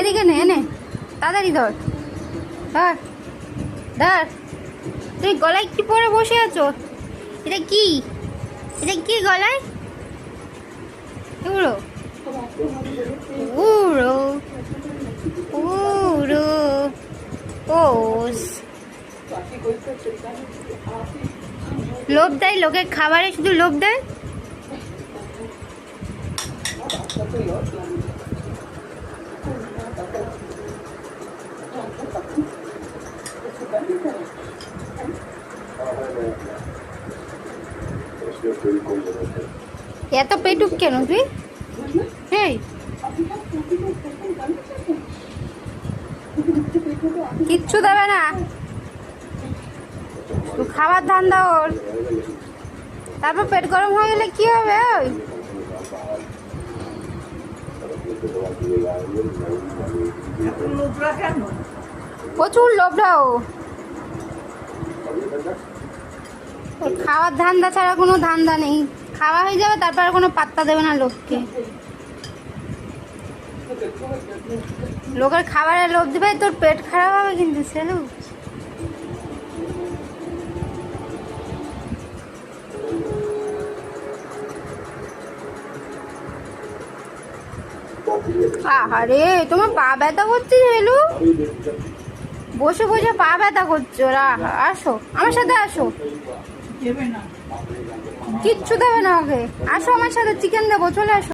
এদিকে নে, এনে তাড়াতাড়ি ধর ধর ধর। তুই গলায় কি পরে বসে আছো? এটা কি? এটা কি গলায়? উড়ো উড়ো উড়ো ওস। লোভ দেয় লোকের খাবারে, শুধু লোভ দেয়। এত পেটুক কেন তুই? এই কিচ্ছু দেবে না, তুই খাবার ধান্দা ওর। তারপর পেট গরম হয়ে গেলে কি হবে? ওই প্রচুর লোভটা ওর খাওয়ার ধান্দা ছাড়া কোনো ধান্দা নেই। খাওয়া হয়ে যাবে তারপর কোনো পাত্তা দেবে না লোককে। লোকের খাবারের লোভ দিবে, তোর পেট খারাপ হবে কিন্তু সেলু। আহারে তোমার পা ব্যথা করছে সেলু, বসে বসে পা ব্যথা করছে। ওরা আসো আমার সাথে, আসো। কিচ্ছু দেবে না ওকে, আসো আমার সাথে, চিকেন দেবো, চলে আসো।